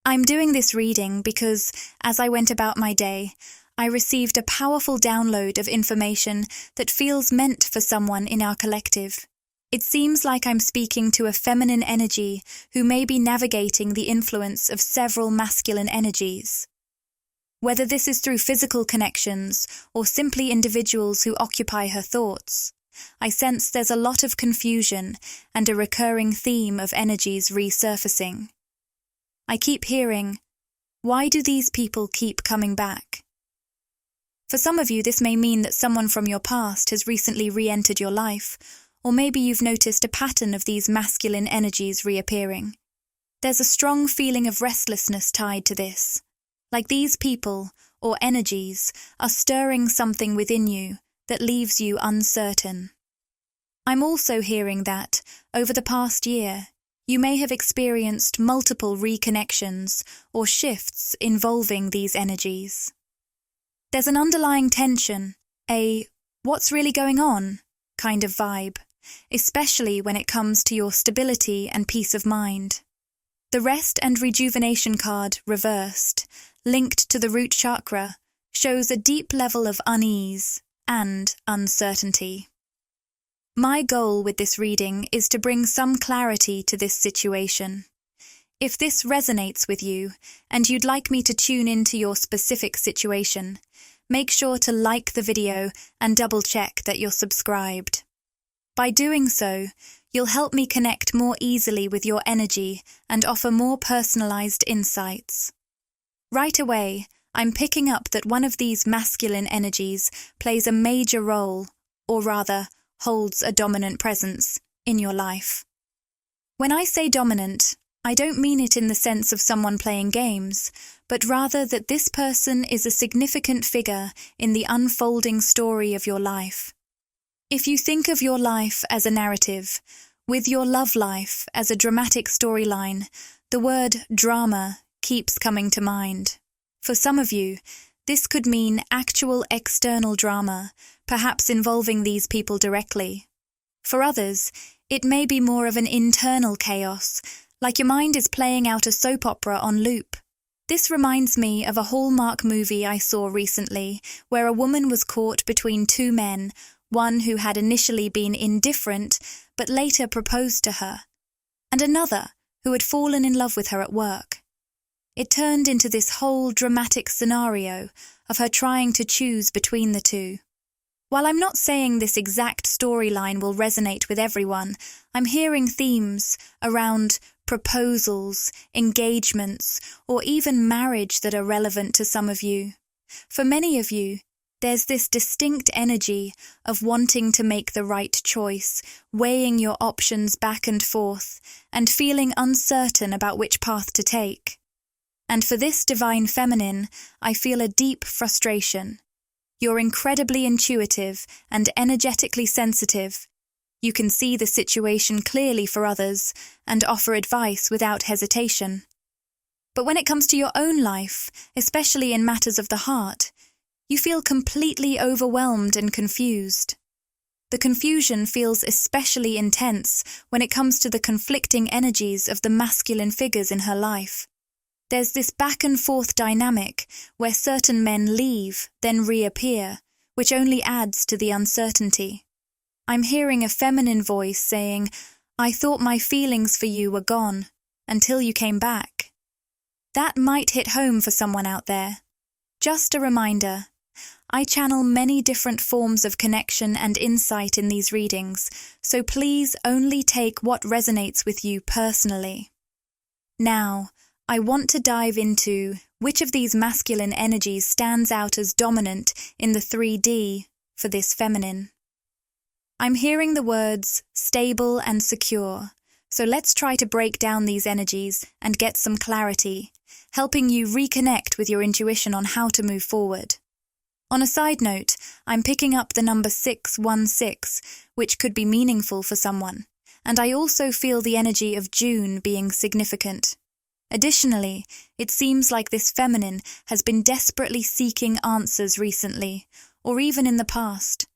I'm doing this reading because, as I went about my day, I received a powerful download of information that feels meant for someone in our collective. It seems like I'm speaking to a feminine energy who may be navigating the influence of several masculine energies. Whether this is through physical connections or simply individuals who occupy her thoughts, I sense there's a lot of confusion and a recurring theme of energies resurfacing. I keep hearing, why do these people keep coming back? For some of you, this may mean that someone from your past has recently re-entered your life, or maybe you've noticed a pattern of these masculine energies reappearing. There's a strong feeling of restlessness tied to this, like these people, or energies, are stirring something within you that leaves you uncertain. I'm also hearing that, over the past year, you may have experienced multiple reconnections or shifts involving these energies. There's an underlying tension, a "what's really going on" kind of vibe, especially when it comes to your stability and peace of mind. The rest and rejuvenation card, reversed, linked to the root chakra, shows a deep level of unease and uncertainty. My goal with this reading is to bring some clarity to this situation. If this resonates with you, and you'd like me to tune into your specific situation, make sure to like the video and double-check that you're subscribed. By doing so, you'll help me connect more easily with your energy and offer more personalized insights. Right away, I'm picking up that one of these masculine energies plays a major role, or rather, holds a dominant presence in your life. When I say dominant, I don't mean it in the sense of someone playing games, but rather that this person is a significant figure in the unfolding story of your life. If you think of your life as a narrative, with your love life as a dramatic storyline, the word drama keeps coming to mind. For some of you, this could mean actual external drama, perhaps involving these people directly. For others, it may be more of an internal chaos, like your mind is playing out a soap opera on loop. This reminds me of a Hallmark movie I saw recently, where a woman was caught between two men, one who had initially been indifferent but later proposed to her, and another who had fallen in love with her at work. It turned into this whole dramatic scenario of her trying to choose between the two. While I'm not saying this exact storyline will resonate with everyone, I'm hearing themes around proposals, engagements, or even marriage that are relevant to some of you. For many of you, there's this distinct energy of wanting to make the right choice, weighing your options back and forth, and feeling uncertain about which path to take. And for this divine feminine, I feel a deep frustration. You're incredibly intuitive and energetically sensitive. You can see the situation clearly for others and offer advice without hesitation. But when it comes to your own life, especially in matters of the heart, you feel completely overwhelmed and confused. The confusion feels especially intense when it comes to the conflicting energies of the masculine figures in her life. There's this back-and-forth dynamic where certain men leave, then reappear, which only adds to the uncertainty. I'm hearing a feminine voice saying, "I thought my feelings for you were gone, until you came back." That might hit home for someone out there. Just a reminder, I channel many different forms of connection and insight in these readings, so please only take what resonates with you personally. Now, I want to dive into which of these masculine energies stands out as dominant in the 3D for this feminine. I'm hearing the words stable and secure, so let's try to break down these energies and get some clarity, helping you reconnect with your intuition on how to move forward. On a side note, I'm picking up the number 616, which could be meaningful for someone, and I also feel the energy of June being significant. Additionally, it seems like this feminine has been desperately seeking answers recently, or even in the past.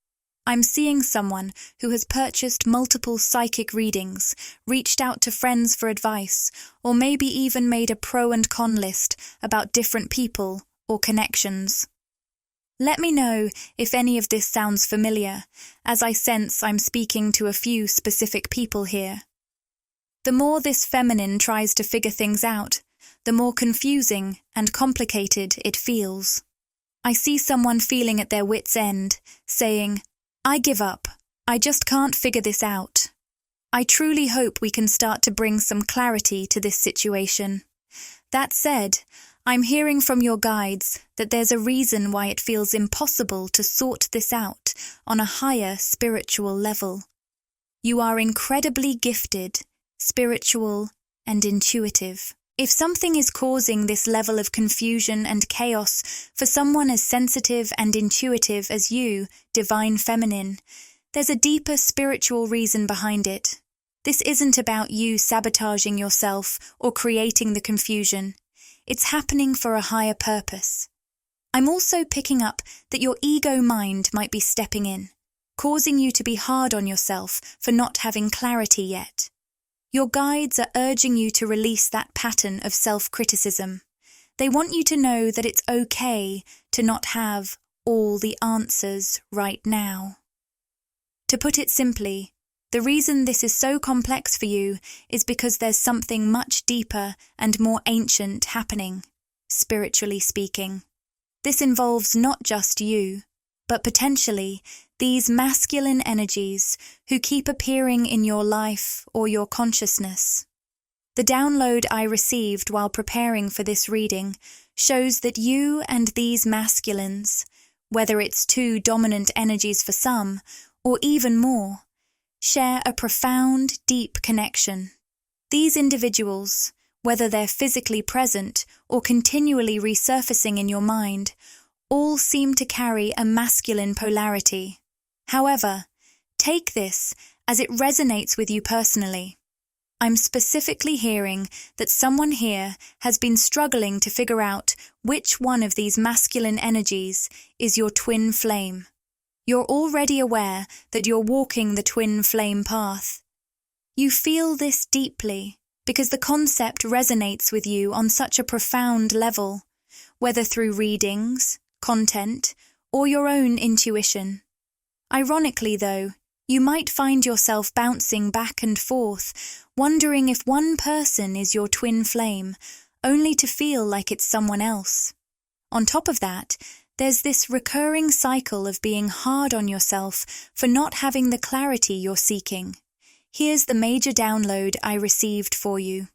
I'm seeing someone who has purchased multiple psychic readings, reached out to friends for advice, or maybe even made a pro and con list about different people or connections. Let me know if any of this sounds familiar, as I sense I'm speaking to a few specific people here. The more this feminine tries to figure things out, the more confusing and complicated it feels. I see someone feeling at their wits' end, saying, "I give up. I just can't figure this out." I truly hope we can start to bring some clarity to this situation. That said, I'm hearing from your guides that there's a reason why it feels impossible to sort this out on a higher spiritual level. You are incredibly gifted, spiritual, and intuitive. If something is causing this level of confusion and chaos for someone as sensitive and intuitive as you, divine feminine, there's a deeper spiritual reason behind it. This isn't about you sabotaging yourself or creating the confusion. It's happening for a higher purpose. I'm also picking up that your ego mind might be stepping in, causing you to be hard on yourself for not having clarity yet. Your guides are urging you to release that pattern of self-criticism. They want you to know that it's okay to not have all the answers right now. To put it simply, the reason this is so complex for you is because there's something much deeper and more ancient happening, spiritually speaking. This involves not just you, but potentially these masculine energies who keep appearing in your life or your consciousness. The download I received while preparing for this reading shows that you and these masculines, whether it's two dominant energies for some, or even more, share a profound, deep connection. These individuals, whether they're physically present or continually resurfacing in your mind, all seem to carry a masculine polarity. However, take this as it resonates with you personally. I'm specifically hearing that someone here has been struggling to figure out which one of these masculine energies is your twin flame. You're already aware that you're walking the twin flame path. You feel this deeply because the concept resonates with you on such a profound level, whether through readings, content, or your own intuition. Ironically, though, you might find yourself bouncing back and forth, wondering if one person is your twin flame, only to feel like it's someone else. On top of that, there's this recurring cycle of being hard on yourself for not having the clarity you're seeking. Here's the major download I received for you.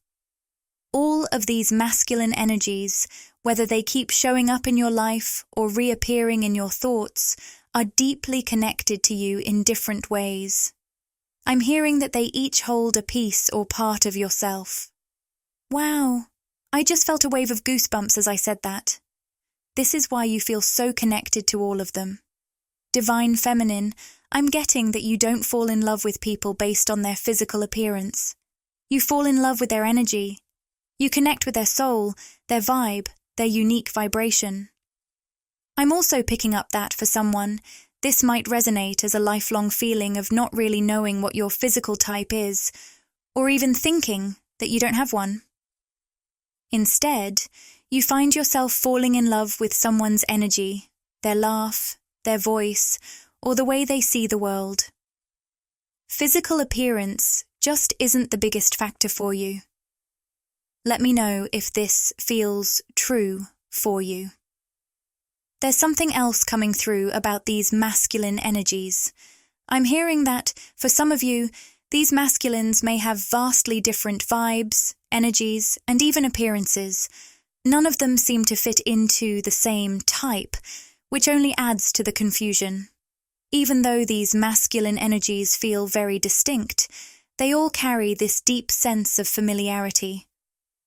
All of these masculine energies, whether they keep showing up in your life or reappearing in your thoughts, are deeply connected to you in different ways. I'm hearing that they each hold a piece or part of yourself. Wow, I just felt a wave of goosebumps as I said that. This is why you feel so connected to all of them. Divine Feminine, I'm getting that you don't fall in love with people based on their physical appearance. You fall in love with their energy. You connect with their soul, their vibe, their unique vibration. I'm also picking up that for someone, this might resonate as a lifelong feeling of not really knowing what your physical type is, or even thinking that you don't have one. Instead, you find yourself falling in love with someone's energy, their laugh, their voice, or the way they see the world. Physical appearance just isn't the biggest factor for you. Let me know if this feels true for you. There's something else coming through about these masculine energies. I'm hearing that, for some of you, these masculines may have vastly different vibes, energies, and even appearances. None of them seem to fit into the same type, which only adds to the confusion. Even though these masculine energies feel very distinct, they all carry this deep sense of familiarity.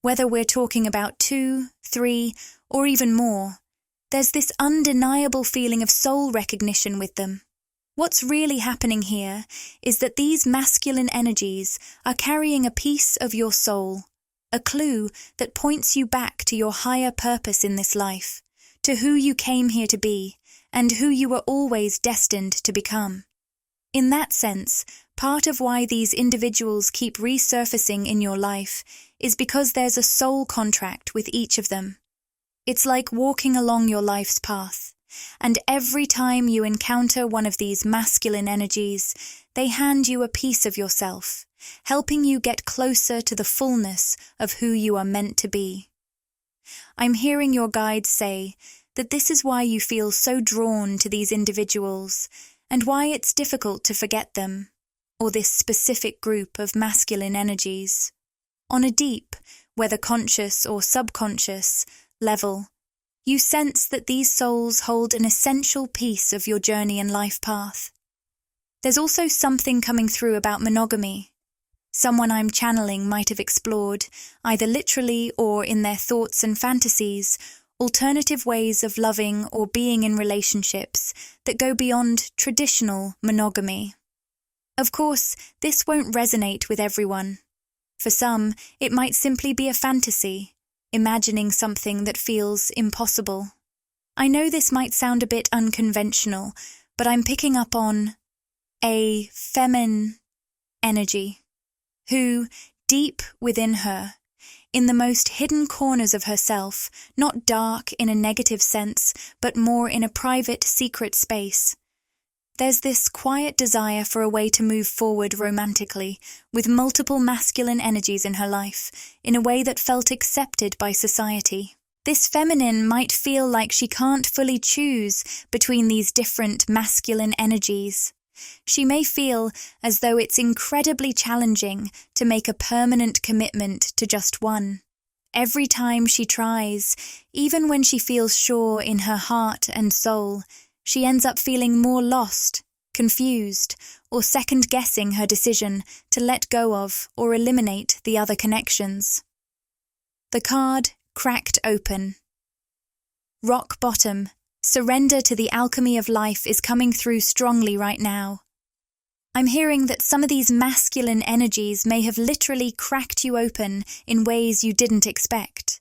Whether we're talking about 2, 3, or even more, there's this undeniable feeling of soul recognition with them. What's really happening here is that these masculine energies are carrying a piece of your soul, a clue that points you back to your higher purpose in this life, to who you came here to be, and who you were always destined to become. In that sense, part of why these individuals keep resurfacing in your life is because there's a soul contract with each of them. It's like walking along your life's path, and every time you encounter one of these masculine energies, they hand you a piece of yourself, helping you get closer to the fullness of who you are meant to be. I'm hearing your guides say that this is why you feel so drawn to these individuals, and why it's difficult to forget them, or this specific group of masculine energies. On a deep, whether conscious or subconscious, level, you sense that these souls hold an essential piece of your journey and life path. There's also something coming through about monogamy. Someone I'm channeling might have explored, either literally or in their thoughts and fantasies, alternative ways of loving or being in relationships that go beyond traditional monogamy. Of course, this won't resonate with everyone. For some, it might simply be a fantasy, imagining something that feels impossible. I know this might sound a bit unconventional, but I'm picking up on a feminine energy, who, deep within her, in the most hidden corners of herself, not dark in a negative sense, but more in a private, secret space, there's this quiet desire for a way to move forward romantically, with multiple masculine energies in her life, in a way that felt accepted by society. This feminine might feel like she can't fully choose between these different masculine energies. She may feel as though it's incredibly challenging to make a permanent commitment to just one. Every time she tries, even when she feels sure in her heart and soul, she ends up feeling more lost, confused, or second-guessing her decision to let go of or eliminate the other connections. The card cracked open. Rock bottom. Surrender to the alchemy of life is coming through strongly right now. I'm hearing that some of these masculine energies may have literally cracked you open in ways you didn't expect.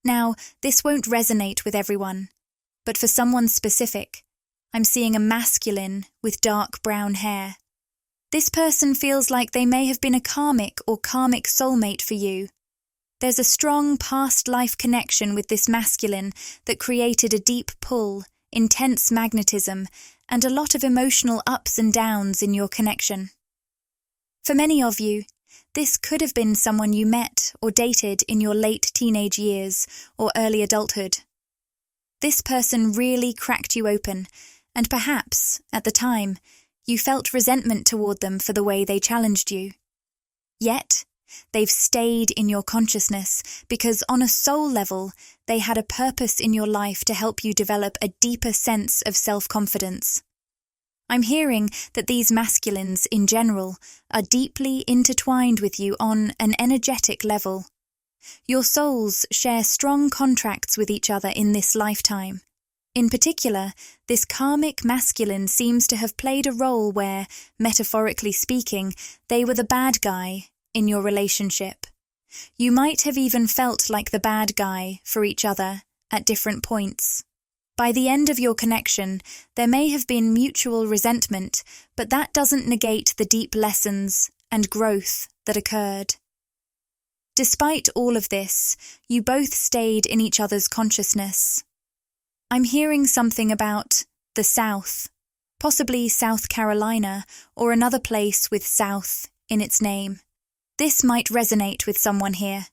Now, this won't resonate with everyone, but for someone specific, I'm seeing a masculine with dark brown hair. This person feels like they may have been a karmic or karmic soulmate for you. There's a strong past life connection with this masculine that created a deep pull, intense magnetism, and a lot of emotional ups and downs in your connection. For many of you, this could have been someone you met or dated in your late teenage years or early adulthood. This person really cracked you open, and perhaps, at the time, you felt resentment toward them for the way they challenged you. Yet, they've stayed in your consciousness because on a soul level, they had a purpose in your life to help you develop a deeper sense of self-confidence. I'm hearing that these masculines, in general, are deeply intertwined with you on an energetic level. Your souls share strong contracts with each other in this lifetime. In particular, this karmic masculine seems to have played a role where, metaphorically speaking, they were the bad guy in your relationship. You might have even felt like the bad guy for each other at different points. By the end of your connection, there may have been mutual resentment, but that doesn't negate the deep lessons and growth that occurred. Despite all of this, you both stayed in each other's consciousness. I'm hearing something about the South, possibly South Carolina or another place with South in its name. This might resonate with someone here.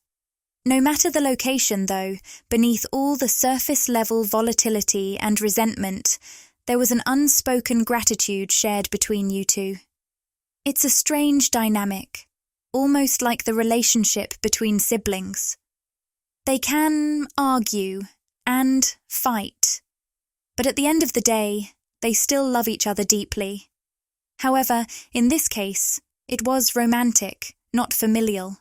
No matter the location, though, beneath all the surface-level volatility and resentment, there was an unspoken gratitude shared between you two. It's a strange dynamic, almost like the relationship between siblings. They can argue and fight, but at the end of the day, they still love each other deeply. However, in this case, it was romantic, not familial.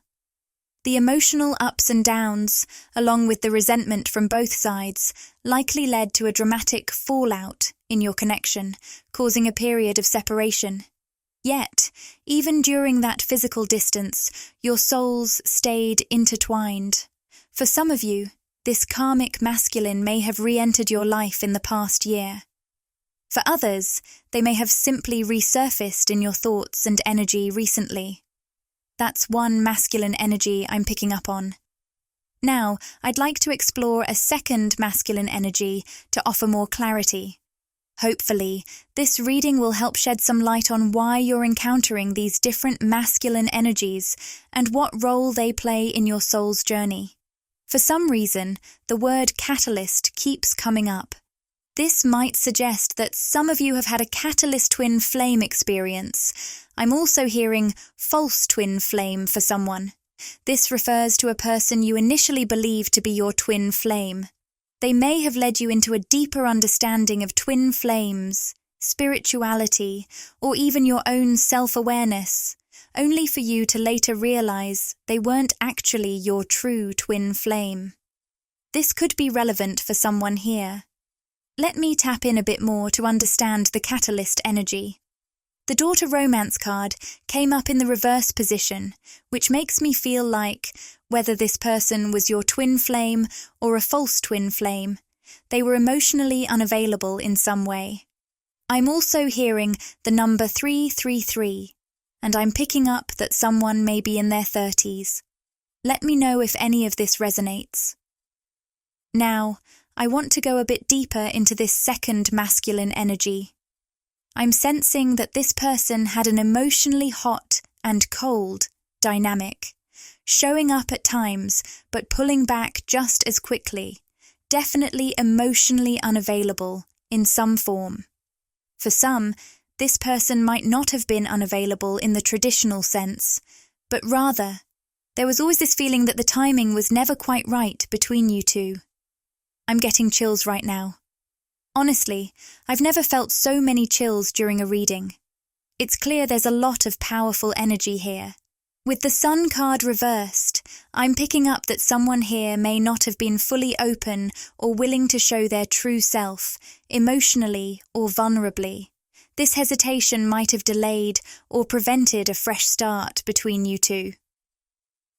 The emotional ups and downs, along with the resentment from both sides, likely led to a dramatic fallout in your connection, causing a period of separation. Yet, even during that physical distance, your souls stayed intertwined. For some of you, this karmic masculine may have re-entered your life in the past year. For others, they may have simply resurfaced in your thoughts and energy recently. That's one masculine energy I'm picking up on. Now, I'd like to explore a second masculine energy to offer more clarity. Hopefully, this reading will help shed some light on why you're encountering these different masculine energies and what role they play in your soul's journey. For some reason, the word catalyst keeps coming up. This might suggest that some of you have had a catalyst twin flame experience. I'm also hearing false twin flame for someone. This refers to a person you initially believed to be your twin flame. They may have led you into a deeper understanding of twin flames, spirituality, or even your own self-awareness, only for you to later realize they weren't actually your true twin flame. This could be relevant for someone here. Let me tap in a bit more to understand the catalyst energy. The Daughter Romance card came up in the reverse position, which makes me feel like, whether this person was your twin flame or a false twin flame, they were emotionally unavailable in some way. I'm also hearing the number 333, and I'm picking up that someone may be in their 30s. Let me know if any of this resonates. Now, I want to go a bit deeper into this second masculine energy. I'm sensing that this person had an emotionally hot and cold dynamic, showing up at times but pulling back just as quickly, definitely emotionally unavailable in some form. For some, this person might not have been unavailable in the traditional sense, but rather, there was always this feeling that the timing was never quite right between you two. I'm getting chills right now. Honestly, I've never felt so many chills during a reading. It's clear there's a lot of powerful energy here. With the Sun card reversed, I'm picking up that someone here may not have been fully open or willing to show their true self, emotionally or vulnerably. This hesitation might have delayed or prevented a fresh start between you two.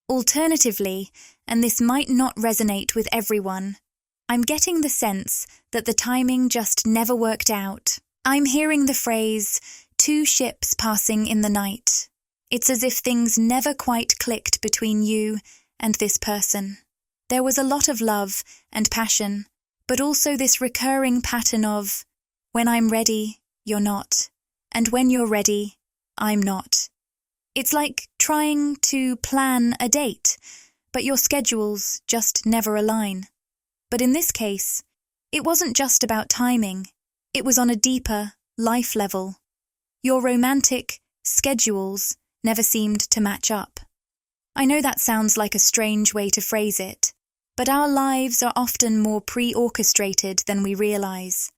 Alternatively, and this might not resonate with everyone, I'm getting the sense that the timing just never worked out. I'm hearing the phrase, 2 ships passing in the night. It's as if things never quite clicked between you and this person. There was a lot of love and passion, but also this recurring pattern of, when I'm ready, you're not, and when you're ready, I'm not. It's like trying to plan a date, but your schedules just never align. But in this case, it wasn't just about timing, it was on a deeper, life level. Your romantic schedules never seemed to match up. I know that sounds like a strange way to phrase it, but our lives are often more pre-orchestrated than we realize.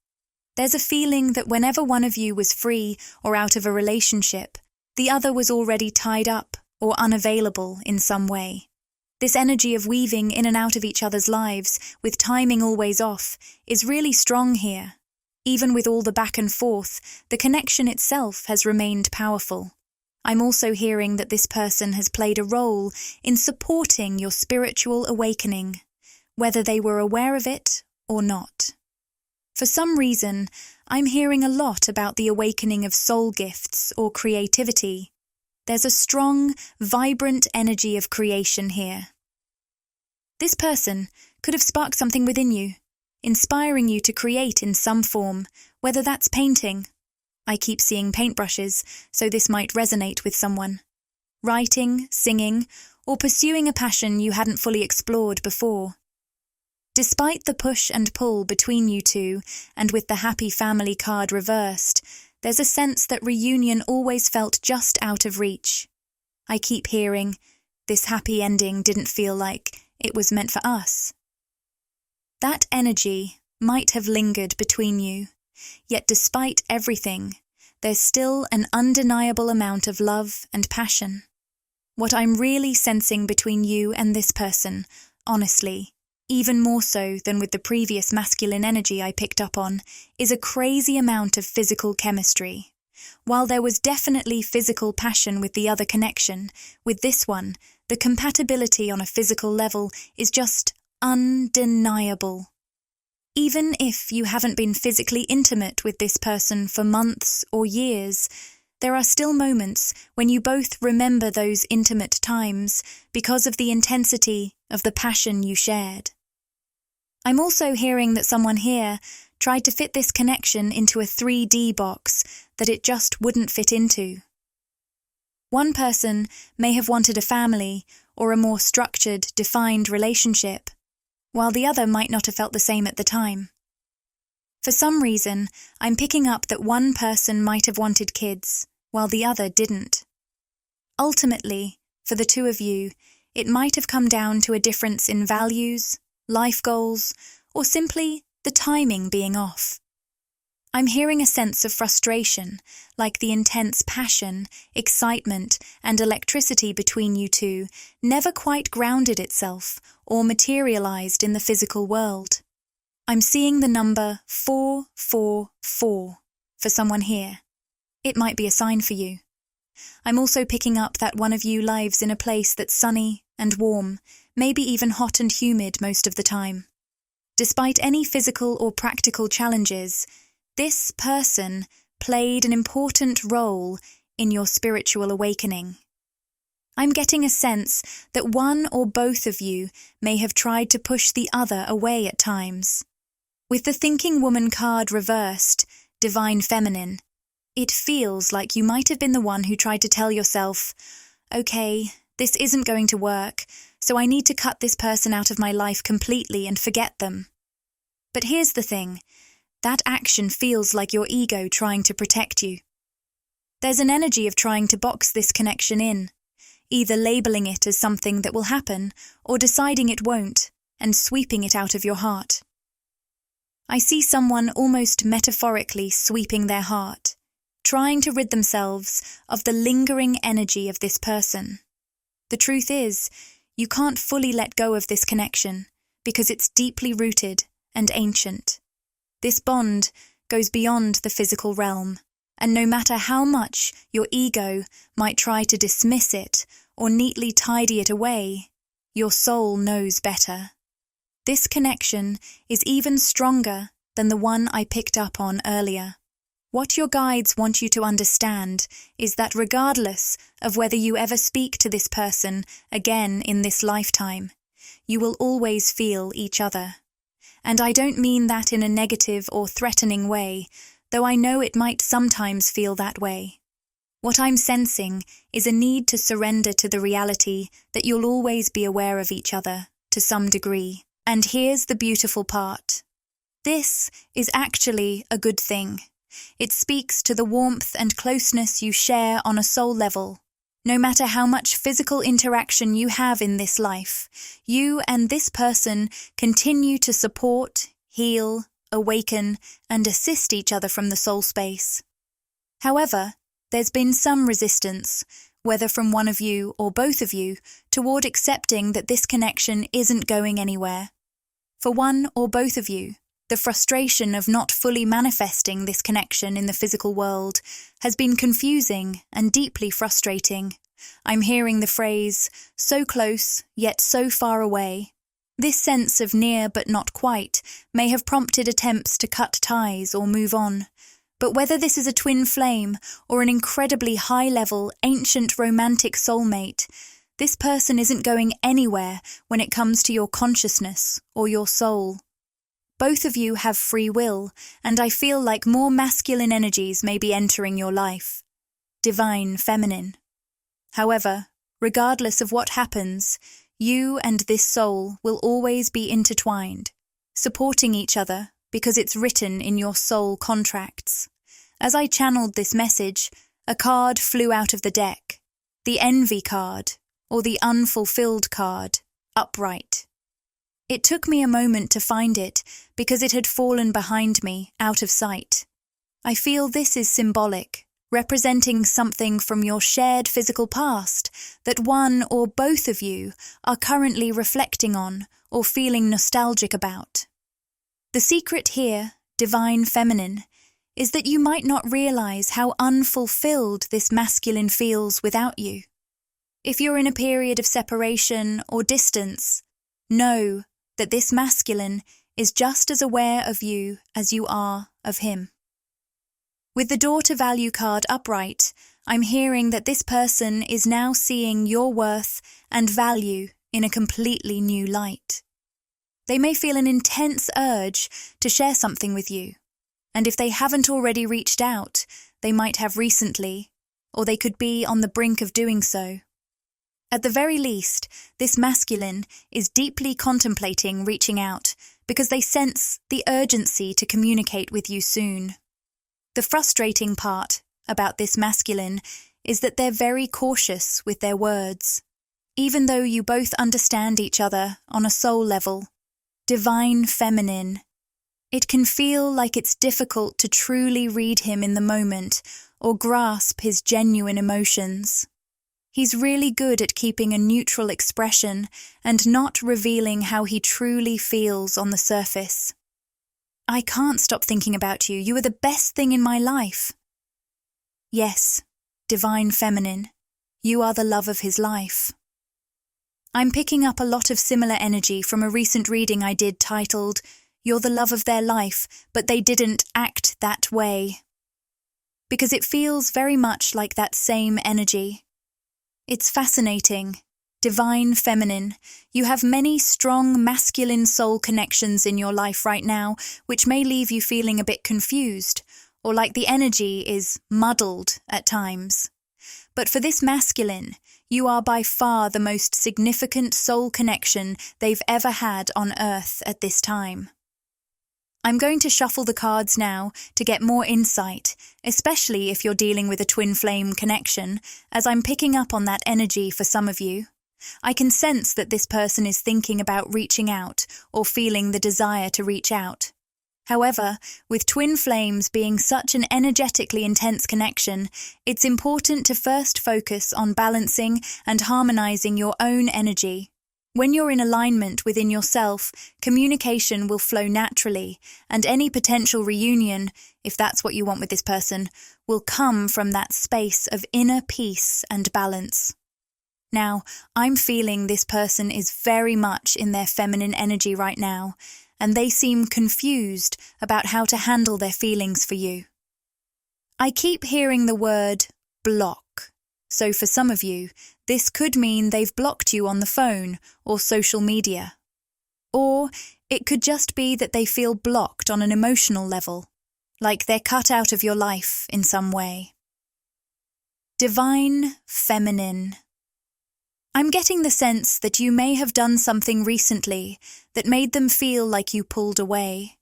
There's a feeling that whenever one of you was free or out of a relationship, the other was already tied up or unavailable in some way. This energy of weaving in and out of each other's lives, with timing always off, is really strong here. Even with all the back and forth, the connection itself has remained powerful. I'm also hearing that this person has played a role in supporting your spiritual awakening, whether they were aware of it or not. For some reason, I'm hearing a lot about the awakening of soul gifts or creativity. There's a strong, vibrant energy of creation here. This person could have sparked something within you, inspiring you to create in some form, whether that's painting. I keep seeing paintbrushes, so this might resonate with someone. Writing, singing, or pursuing a passion you hadn't fully explored before. Despite the push and pull between you two, and with the happy family card reversed, there's a sense that reunion always felt just out of reach. I keep hearing, this happy ending didn't feel like it was meant for us. That energy might have lingered between you, yet despite everything, there's still an undeniable amount of love and passion. What I'm really sensing between you and this person, honestly, even more so than with the previous masculine energy I picked up on, is a crazy amount of physical chemistry. While there was definitely physical passion with the other connection, with this one, the compatibility on a physical level is just undeniable. Even if you haven't been physically intimate with this person for months or years, there are still moments when you both remember those intimate times because of the intensity of the passion you shared. I'm also hearing that someone here tried to fit this connection into a 3D box that it just wouldn't fit into. One person may have wanted a family or a more structured, defined relationship, while the other might not have felt the same at the time. For some reason, I'm picking up that one person might have wanted kids, while the other didn't. Ultimately, for the two of you, it might have come down to a difference in values, life goals, or simply the timing being off. I'm hearing a sense of frustration, like the intense passion, excitement, and electricity between you two never quite grounded itself or materialized in the physical world. I'm seeing the number 444 for someone here. It might be a sign for you. I'm also picking up that one of you lives in a place that's sunny and warm, maybe even hot and humid most of the time. Despite any physical or practical challenges, this person played an important role in your spiritual awakening. I'm getting a sense that one or both of you may have tried to push the other away at times. With the Thinking Woman card reversed, Divine Feminine, it feels like you might have been the one who tried to tell yourself, okay, this isn't going to work, so I need to cut this person out of my life completely and forget them. But here's the thing. That action feels like your ego trying to protect you. There's an energy of trying to box this connection in, either labeling it as something that will happen or deciding it won't and sweeping it out of your heart. I see someone almost metaphorically sweeping their heart, trying to rid themselves of the lingering energy of this person. The truth is, you can't fully let go of this connection because it's deeply rooted and ancient. This bond goes beyond the physical realm, and no matter how much your ego might try to dismiss it or neatly tidy it away, your soul knows better. This connection is even stronger than the one I picked up on earlier. What your guides want you to understand is that regardless of whether you ever speak to this person again in this lifetime, you will always feel each other. And I don't mean that in a negative or threatening way, though I know it might sometimes feel that way. What I'm sensing is a need to surrender to the reality that you'll always be aware of each other, to some degree. And here's the beautiful part. This is actually a good thing. It speaks to the warmth and closeness you share on a soul level. No matter how much physical interaction you have in this life, you and this person continue to support, heal, awaken, and assist each other from the soul space. However, there's been some resistance, whether from one of you or both of you, toward accepting that this connection isn't going anywhere. For one or both of you, the frustration of not fully manifesting this connection in the physical world has been confusing and deeply frustrating. I'm hearing the phrase, so close, yet so far away. This sense of near but not quite may have prompted attempts to cut ties or move on. But whether this is a twin flame or an incredibly high-level, ancient romantic soulmate, this person isn't going anywhere when it comes to your consciousness or your soul. Both of you have free will, and I feel like more masculine energies may be entering your life. Divine Feminine. However, regardless of what happens, you and this soul will always be intertwined, supporting each other because it's written in your soul contracts. As I channeled this message, a card flew out of the deck. The Envy card, or the Unfulfilled card, upright. It took me a moment to find it because it had fallen behind me, out of sight. I feel this is symbolic, representing something from your shared physical past that one or both of you are currently reflecting on or feeling nostalgic about. The secret here, Divine Feminine, is that you might not realize how unfulfilled this masculine feels without you. If you're in a period of separation or distance, know that this masculine is just as aware of you as you are of him. With the door to value card upright, I'm hearing that this person is now seeing your worth and value in a completely new light. They may feel an intense urge to share something with you, and if they haven't already reached out, they might have recently, or they could be on the brink of doing so. At the very least, this masculine is deeply contemplating reaching out because they sense the urgency to communicate with you soon. The frustrating part about this masculine is that they're very cautious with their words. Even though you both understand each other on a soul level, divine feminine, it can feel like it's difficult to truly read him in the moment or grasp his genuine emotions. He's really good at keeping a neutral expression and not revealing how he truly feels on the surface. I can't stop thinking about you. You are the best thing in my life. Yes, divine feminine, you are the love of his life. I'm picking up a lot of similar energy from a recent reading I did titled, You're the love of their life, but they didn't act that way. Because it feels very much like that same energy. It's fascinating. Divine feminine, you have many strong masculine soul connections in your life right now, which may leave you feeling a bit confused, or like the energy is muddled at times. But for this masculine, you are by far the most significant soul connection they've ever had on Earth at this time. I'm going to shuffle the cards now to get more insight, especially if you're dealing with a twin flame connection, as I'm picking up on that energy for some of you. I can sense that this person is thinking about reaching out or feeling the desire to reach out. However, with twin flames being such an energetically intense connection, it's important to first focus on balancing and harmonizing your own energy. When you're in alignment within yourself, communication will flow naturally, and any potential reunion, if that's what you want with this person, will come from that space of inner peace and balance. Now, I'm feeling this person is very much in their feminine energy right now, and they seem confused about how to handle their feelings for you. I keep hearing the word block, so for some of you, this could mean they've blocked you on the phone or social media. Or it could just be that they feel blocked on an emotional level, like they're cut out of your life in some way. Divine feminine. I'm getting the sense that you may have done something recently that made them feel like you pulled away.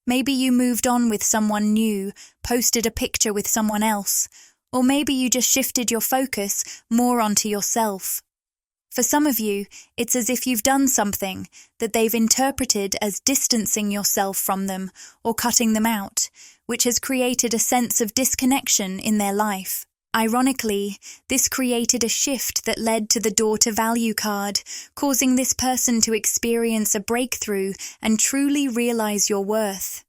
Maybe you moved on with someone new, posted a picture with someone else, or maybe you just shifted your focus more onto yourself. For some of you, it's as if you've done something that they've interpreted as distancing yourself from them or cutting them out, which has created a sense of disconnection in their life. Ironically, this created a shift that led to the door to value card, causing this person to experience a breakthrough and truly realize your worth.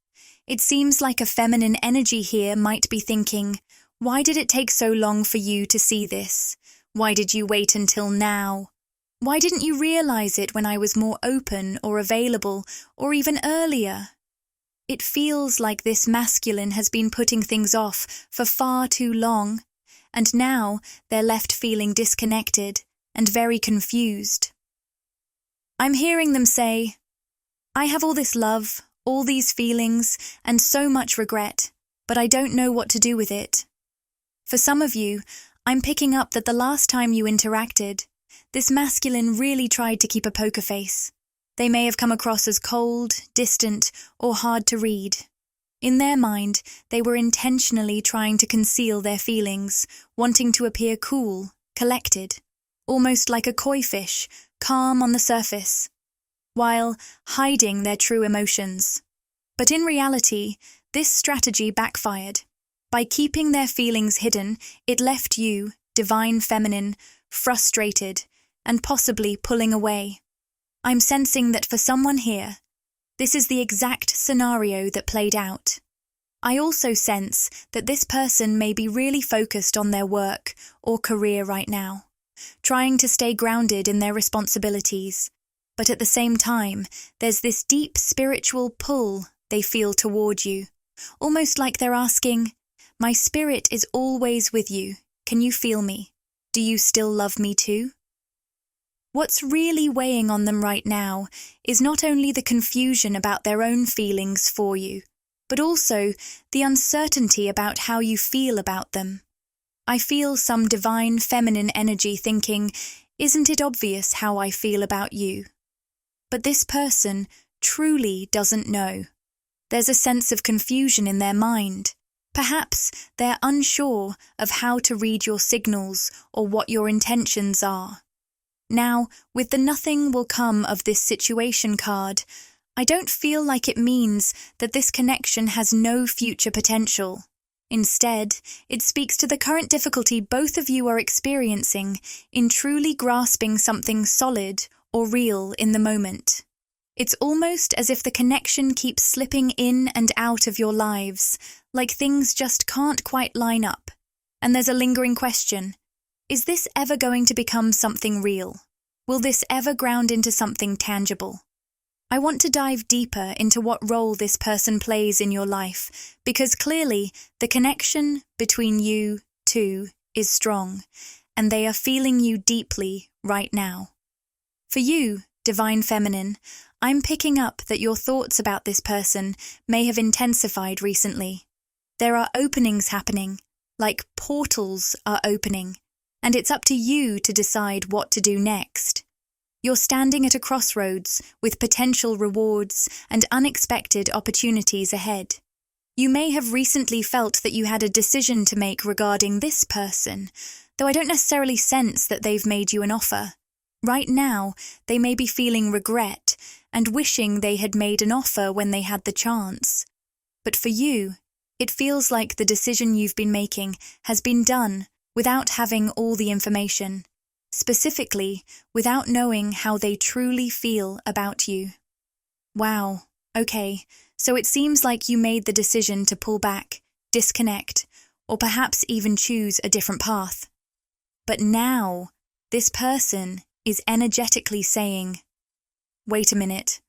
It seems like a feminine energy here might be thinking, why did it take so long for you to see this? Why did you wait until now? Why didn't you realize it when I was more open or available or even earlier? It feels like this masculine has been putting things off for far too long. And now they're left feeling disconnected and very confused. I'm hearing them say, I have all this love, all these feelings, and so much regret, but I don't know what to do with it. For some of you, I'm picking up that the last time you interacted, this masculine really tried to keep a poker face. They may have come across as cold, distant, or hard to read. In their mind, they were intentionally trying to conceal their feelings, wanting to appear cool, collected, almost like a koi fish, calm on the surface, while hiding their true emotions. But in reality, this strategy backfired. By keeping their feelings hidden, it left you, divine feminine, frustrated, and possibly pulling away. I'm sensing that for someone here, this is the exact scenario that played out. I also sense that this person may be really focused on their work or career right now, trying to stay grounded in their responsibilities, but at the same time, there's this deep spiritual pull they feel toward you, almost like they're asking, "My spirit is always with you. Can you feel me? Do you still love me too?" What's really weighing on them right now is not only the confusion about their own feelings for you, but also the uncertainty about how you feel about them. I feel some divine feminine energy thinking, "Isn't it obvious how I feel about you?" But this person truly doesn't know. There's a sense of confusion in their mind. Perhaps they're unsure of how to read your signals or what your intentions are. Now, with the "nothing will come of this situation" card, I don't feel like it means that this connection has no future potential. Instead, it speaks to the current difficulty both of you are experiencing in truly grasping something solid or real in the moment. It's almost as if the connection keeps slipping in and out of your lives, like things just can't quite line up. And there's a lingering question. Is this ever going to become something real? Will this ever ground into something tangible? I want to dive deeper into what role this person plays in your life, because clearly the connection between you two is strong, and they are feeling you deeply right now. For you, Divine Feminine, I'm picking up that your thoughts about this person may have intensified recently. There are openings happening, like portals are opening, and it's up to you to decide what to do next. You're standing at a crossroads with potential rewards and unexpected opportunities ahead. You may have recently felt that you had a decision to make regarding this person, though I don't necessarily sense that they've made you an offer. Right now, they may be feeling regret and wishing they had made an offer when they had the chance. But for you, it feels like the decision you've been making has been done without having all the information, specifically without knowing how they truly feel about you. Wow, okay, so it seems like you made the decision to pull back, disconnect, or perhaps even choose a different path. But now, this person is energetically saying, "Wait a minute,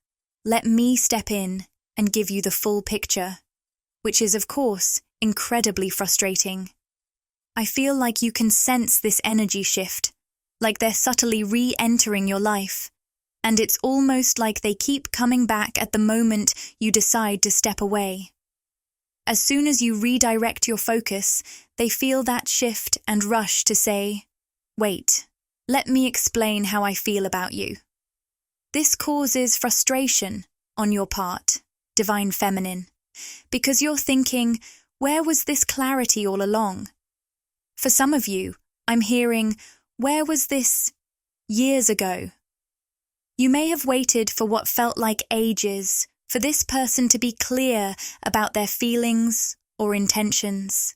let me step in and give you the full picture," which is, of course, incredibly frustrating. I feel like you can sense this energy shift, like they're subtly re-entering your life, and it's almost like they keep coming back at the moment you decide to step away. As soon as you redirect your focus, they feel that shift and rush to say, "Wait, let me explain how I feel about you." This causes frustration on your part, Divine Feminine, because you're thinking, where was this clarity all along? For some of you, I'm hearing, where was this years ago? You may have waited for what felt like ages for this person to be clear about their feelings or intentions.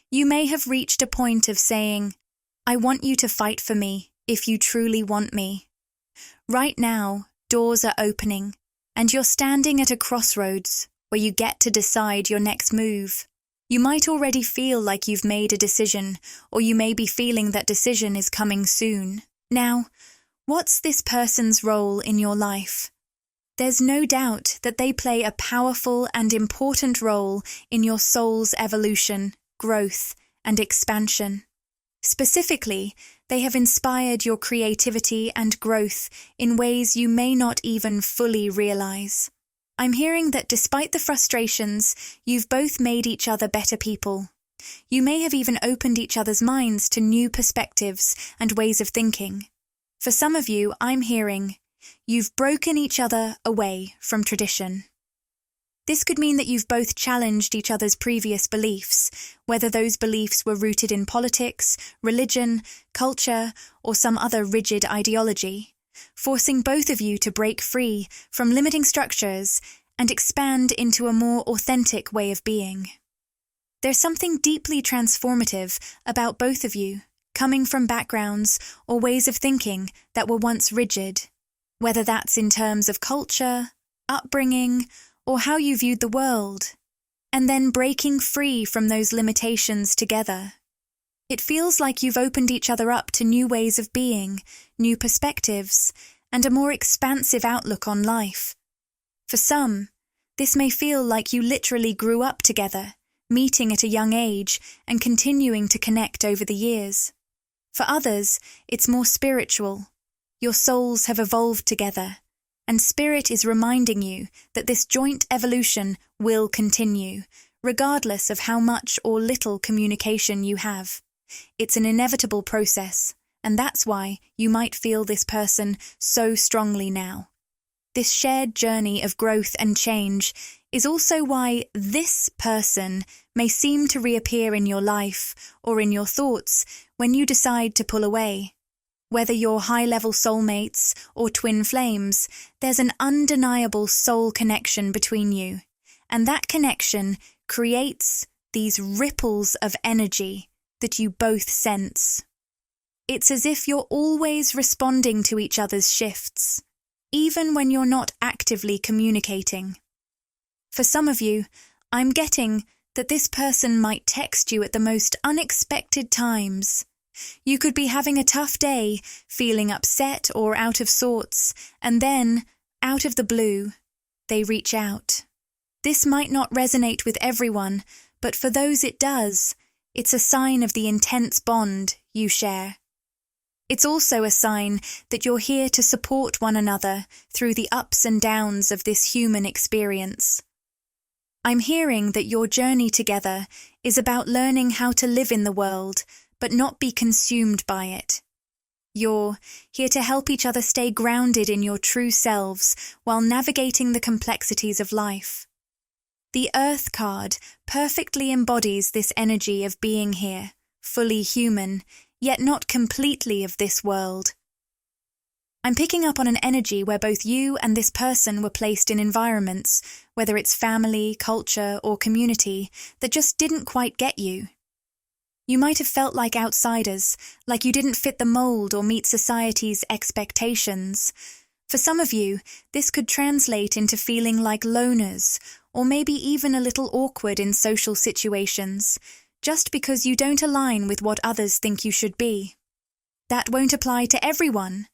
You may have reached a point of saying, "I want you to fight for me if you truly want me." Right now, doors are opening, and you're standing at a crossroads where you get to decide your next move. You might already feel like you've made a decision, or you may be feeling that decision is coming soon. Now, what's this person's role in your life? There's no doubt that they play a powerful and important role in your soul's evolution, growth, and expansion. Specifically, they have inspired your creativity and growth in ways you may not even fully realize. I'm hearing that despite the frustrations, you've both made each other better people. You may have even opened each other's minds to new perspectives and ways of thinking. For some of you, I'm hearing, you've broken each other away from tradition. This could mean that you've both challenged each other's previous beliefs, whether those beliefs were rooted in politics, religion, culture, or some other rigid ideology, forcing both of you to break free from limiting structures and expand into a more authentic way of being. There's something deeply transformative about both of you, coming from backgrounds or ways of thinking that were once rigid, whether that's in terms of culture, upbringing, or how you viewed the world, and then breaking free from those limitations together. It feels like you've opened each other up to new ways of being, new perspectives, and a more expansive outlook on life. For some, this may feel like you literally grew up together, meeting at a young age and continuing to connect over the years. For others, it's more spiritual. Your souls have evolved together, and Spirit is reminding you that this joint evolution will continue, regardless of how much or little communication you have. It's an inevitable process, and that's why you might feel this person so strongly now. This shared journey of growth and change is also why this person may seem to reappear in your life or in your thoughts when you decide to pull away. Whether you're high-level soulmates or twin flames, there's an undeniable soul connection between you, and that connection creates these ripples of energy that you both sense. It's as if you're always responding to each other's shifts, even when you're not actively communicating. For some of you, I'm getting that this person might text you at the most unexpected times. You could be having a tough day, feeling upset or out of sorts, and then, out of the blue, they reach out. This might not resonate with everyone, but for those it does, it's a sign of the intense bond you share. It's also a sign that you're here to support one another through the ups and downs of this human experience. I'm hearing that your journey together is about learning how to live in the world, but not be consumed by it. You're here to help each other stay grounded in your true selves while navigating the complexities of life. The Earth card perfectly embodies this energy of being here, fully human, yet not completely of this world. I'm picking up on an energy where both you and this person were placed in environments, whether it's family, culture, or community, that just didn't quite get you. You might have felt like outsiders, like you didn't fit the mold or meet society's expectations. For some of you, this could translate into feeling like loners, or maybe even a little awkward in social situations, just because you don't align with what others think you should be. That won't apply to everyone,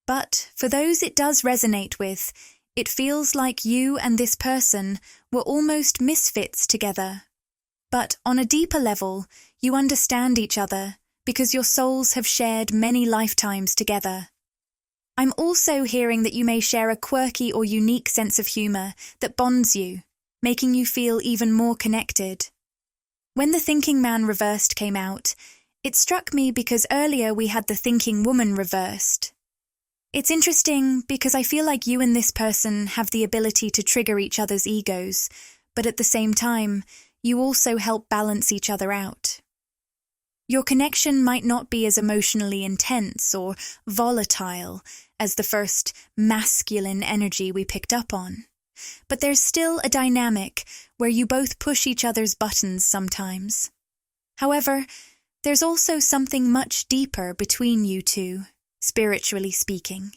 but for those it does resonate with, it feels like you and this person were almost misfits together. But on a deeper level, you understand each other because your souls have shared many lifetimes together. I'm also hearing that you may share a quirky or unique sense of humor that bonds you, making you feel even more connected. When the Thinking Man reversed came out, it struck me because earlier we had the Thinking Woman reversed. It's interesting because I feel like you and this person have the ability to trigger each other's egos, but at the same time, you also help balance each other out. Your connection might not be as emotionally intense or volatile as the first masculine energy we picked up on, but there's still a dynamic where you both push each other's buttons sometimes. However, there's also something much deeper between you two, spiritually speaking.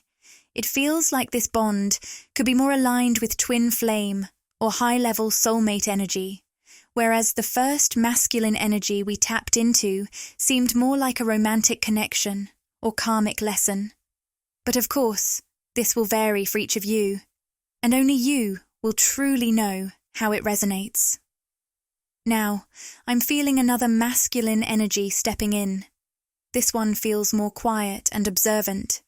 It feels like this bond could be more aligned with twin flame or high-level soulmate energy, whereas the first masculine energy we tapped into seemed more like a romantic connection or karmic lesson. But of course, this will vary for each of you, and only you will truly know how it resonates. Now, I'm feeling another masculine energy stepping in. This one feels more quiet and observant.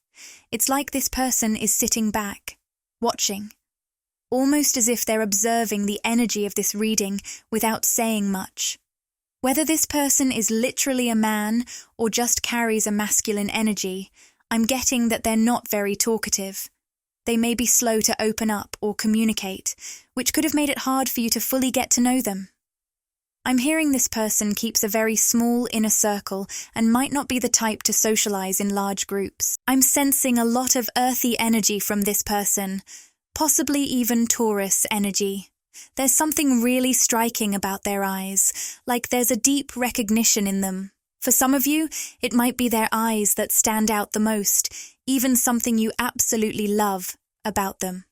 It's like this person is sitting back, watching, almost as if they're observing the energy of this reading without saying much. Whether this person is literally a man or just carries a masculine energy, I'm getting that they're not very talkative. They may be slow to open up or communicate, which could have made it hard for you to fully get to know them. I'm hearing this person keeps a very small inner circle and might not be the type to socialize in large groups. I'm sensing a lot of earthy energy from this person, possibly even Taurus energy. There's something really striking about their eyes, like there's a deep recognition in them. For some of you, it might be their eyes that stand out the most, even something you absolutely love about them.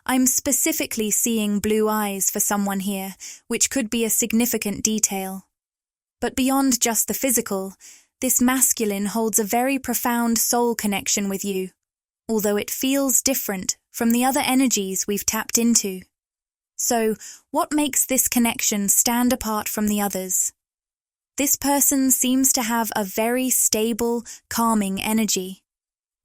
I'm specifically seeing blue eyes for someone here, which could be a significant detail. But beyond just the physical, this masculine holds a very profound soul connection with you, although it feels different from the other energies we've tapped into. So, what makes this connection stand apart from the others? This person seems to have a very stable, calming energy.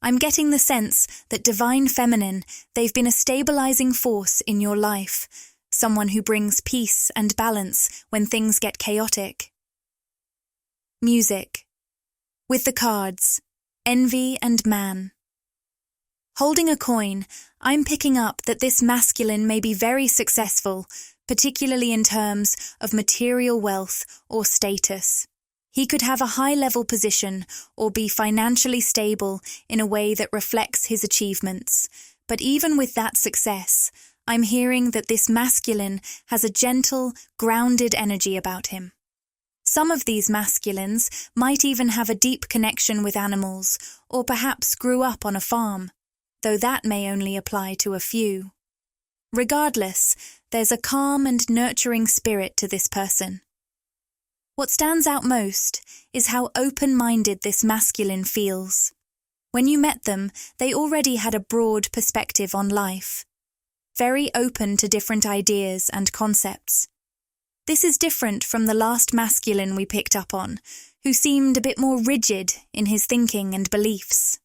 I'm getting the sense that Divine Feminine, they've been a stabilizing force in your life, someone who brings peace and balance when things get chaotic. Music. With the cards, Envy and Man. Holding a coin, I'm picking up that this masculine may be very successful, particularly in terms of material wealth or status. He could have a high-level position or be financially stable in a way that reflects his achievements. But even with that success, I'm hearing that this masculine has a gentle, grounded energy about him. Some of these masculines might even have a deep connection with animals or perhaps grew up on a farm, though that may only apply to a few. Regardless, there's a calm and nurturing spirit to this person. What stands out most is how open-minded this masculine feels. When you met them, they already had a broad perspective on life, very open to different ideas and concepts. This is different from the last masculine we picked up on, who seemed a bit more rigid in his thinking and beliefs.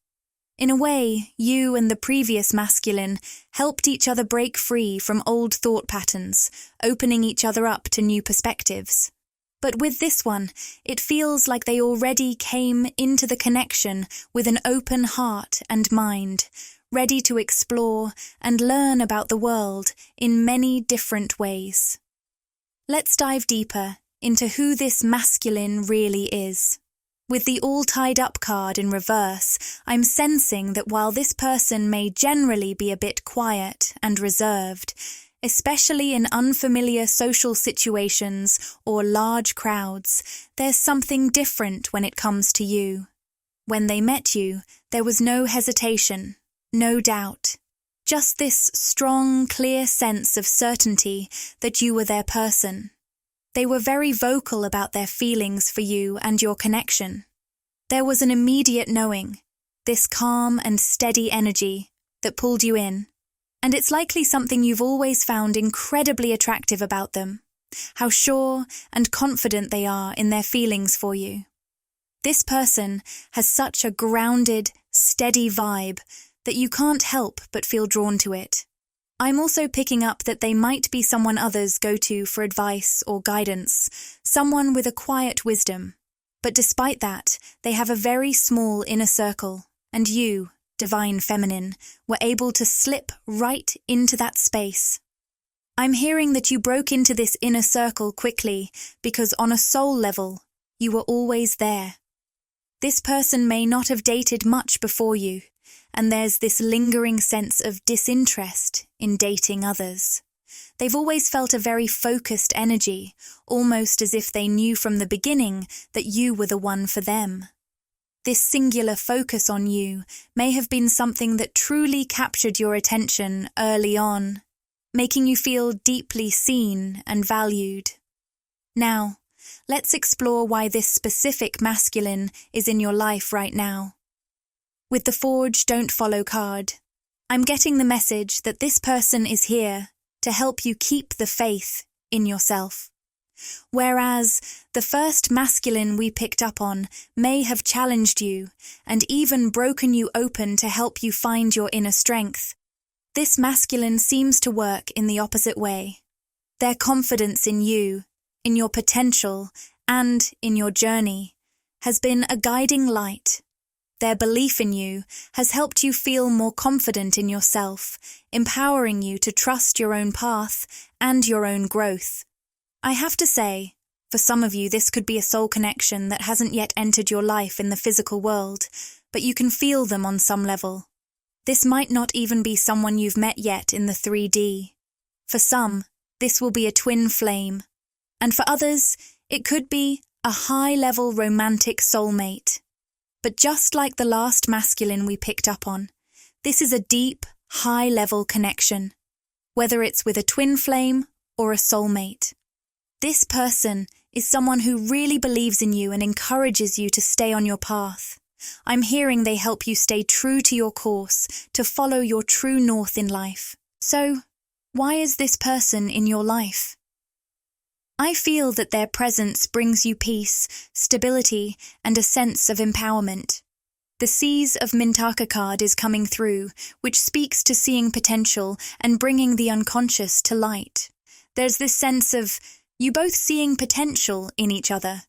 In a way, you and the previous masculine helped each other break free from old thought patterns, opening each other up to new perspectives. But with this one, it feels like they already came into the connection with an open heart and mind, ready to explore and learn about the world in many different ways. Let's dive deeper into who this masculine really is. With the all tied up card in reverse, I'm sensing that while this person may generally be a bit quiet and reserved, especially in unfamiliar social situations or large crowds, there's something different when it comes to you. When they met you, there was no hesitation, no doubt. Just this strong, clear sense of certainty that you were their person. They were very vocal about their feelings for you and your connection. There was an immediate knowing, this calm and steady energy that pulled you in. And it's likely something you've always found incredibly attractive about them, how sure and confident they are in their feelings for you. This person has such a grounded, steady vibe that you can't help but feel drawn to it. I'm also picking up that they might be someone others go to for advice or guidance, someone with a quiet wisdom. But despite that, they have a very small inner circle, and you, Divine Feminine, were able to slip right into that space. I'm hearing that you broke into this inner circle quickly because on a soul level, you were always there. This person may not have dated much before you, and there's this lingering sense of disinterest in dating others. They've always felt a very focused energy, almost as if they knew from the beginning that you were the one for them. This singular focus on you may have been something that truly captured your attention early on, making you feel deeply seen and valued. Now, let's explore why this specific masculine is in your life right now. With the Forge Don't Follow card, I'm getting the message that this person is here to help you keep the faith in yourself. Whereas the first masculine we picked up on may have challenged you and even broken you open to help you find your inner strength, this masculine seems to work in the opposite way. Their confidence in you, in your potential, and in your journey has been a guiding light. Their belief in you has helped you feel more confident in yourself, empowering you to trust your own path and your own growth. I have to say, for some of you this could be a soul connection that hasn't yet entered your life in the physical world, but you can feel them on some level. This might not even be someone you've met yet in the 3D. For some, this will be a twin flame, and for others, it could be a high-level romantic soulmate. But just like the last masculine we picked up on, this is a deep, high-level connection, whether it's with a twin flame or a soulmate. This person is someone who really believes in you and encourages you to stay on your path. I'm hearing they help you stay true to your course, to follow your true north in life. So, why is this person in your life? I feel that their presence brings you peace, stability, and a sense of empowerment. The Seas of Mintaka card is coming through, which speaks to seeing potential and bringing the unconscious to light. There's this sense of you both seeing potential in each other,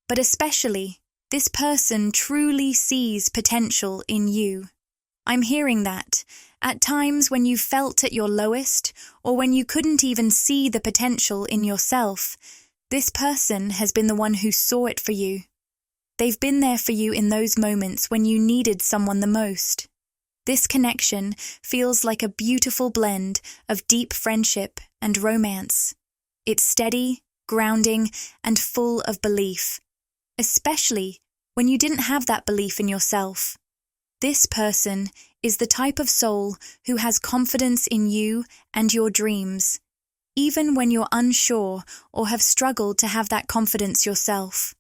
but especially, this person truly sees potential in you. I'm hearing that, at times when you felt at your lowest, or when you couldn't even see the potential in yourself, this person has been the one who saw it for you. They've been there for you in those moments when you needed someone the most. This connection feels like a beautiful blend of deep friendship and romance. It's steady, grounding, and full of belief, especially when you didn't have that belief in yourself. This person is the type of soul who has confidence in you and your dreams, even when you're unsure or have struggled to have that confidence yourself.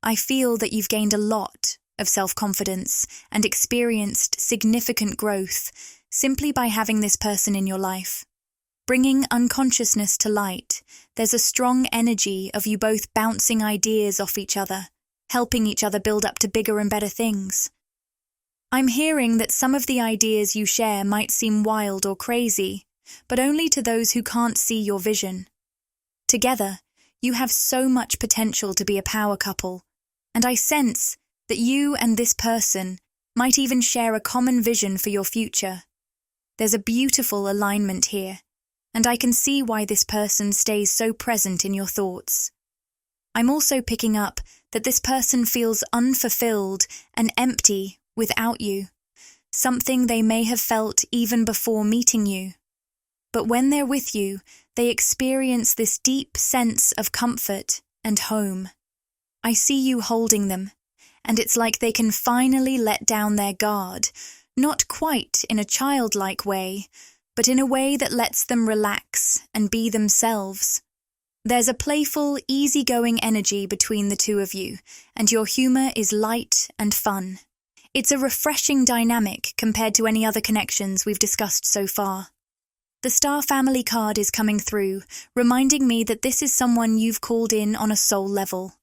I feel that you've gained a lot of self-confidence and experienced significant growth simply by having this person in your life. Bringing unconsciousness to light, there's a strong energy of you both bouncing ideas off each other, helping each other build up to bigger and better things. I'm hearing that some of the ideas you share might seem wild or crazy, but only to those who can't see your vision. Together, you have so much potential to be a power couple, and I sense that you and this person might even share a common vision for your future. There's a beautiful alignment here, and I can see why this person stays so present in your thoughts. I'm also picking up that this person feels unfulfilled and empty without you, something they may have felt even before meeting you. But when they're with you, they experience this deep sense of comfort and home. I see you holding them, and it's like they can finally let down their guard, not quite in a childlike way, but in a way that lets them relax and be themselves. There's a playful, easygoing energy between the two of you, and your humor is light and fun. It's a refreshing dynamic compared to any other connections we've discussed so far. The Star Family card is coming through, reminding me that this is someone you've called in on a soul level.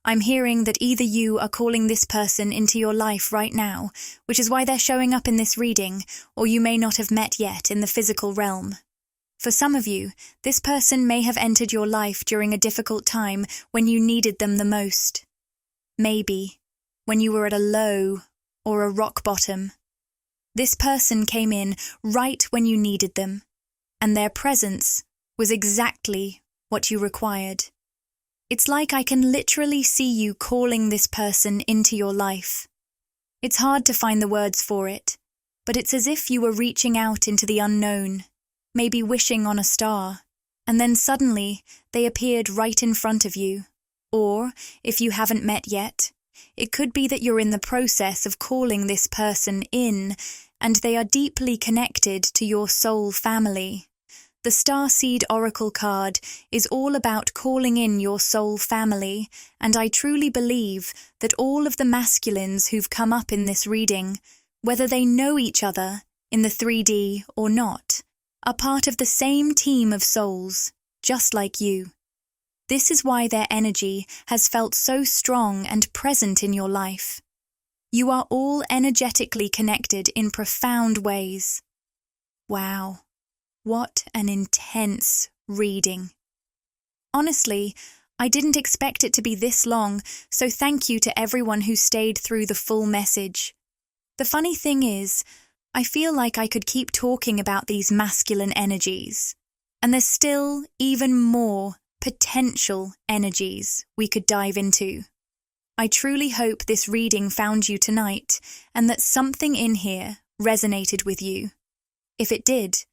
I'm hearing that either you are calling this person into your life right now, which is why they're showing up in this reading, or you may not have met yet in the physical realm. For some of you, this person may have entered your life during a difficult time when you needed them the most. Maybe when you were at a low or a rock bottom. This person came in right when you needed them, and their presence was exactly what you required. It's like I can literally see you calling this person into your life. It's hard to find the words for it, but it's as if you were reaching out into the unknown, maybe wishing on a star, and then suddenly they appeared right in front of you. Or, if you haven't met yet, it could be that you're in the process of calling this person in, and they are deeply connected to your soul family. The Starseed Oracle card is all about calling in your soul family, and I truly believe that all of the masculines who've come up in this reading, whether they know each other in the 3D or not, are part of the same team of souls, just like you. This is why their energy has felt so strong and present in your life. You are all energetically connected in profound ways. Wow. What an intense reading. Honestly, I didn't expect it to be this long, so thank you to everyone who stayed through the full message. The funny thing is, I feel like I could keep talking about these masculine energies, and there's still even more potential energies we could dive into. I truly hope this reading found you tonight, and that something in here resonated with you. If it did,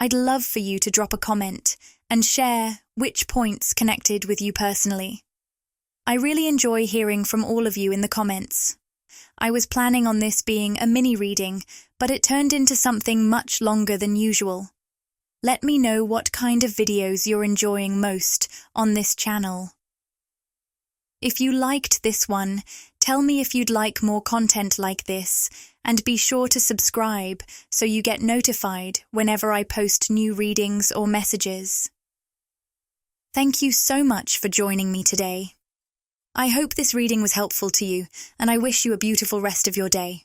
I'd love for you to drop a comment and share which points connected with you personally. I really enjoy hearing from all of you in the comments. I was planning on this being a mini reading, but it turned into something much longer than usual. Let me know what kind of videos you're enjoying most on this channel. If you liked this one, Tell me if you'd like more content like this, and be sure to subscribe so you get notified whenever I post new readings or messages. Thank you so much for joining me today. I hope this reading was helpful to you, and I wish you a beautiful rest of your day.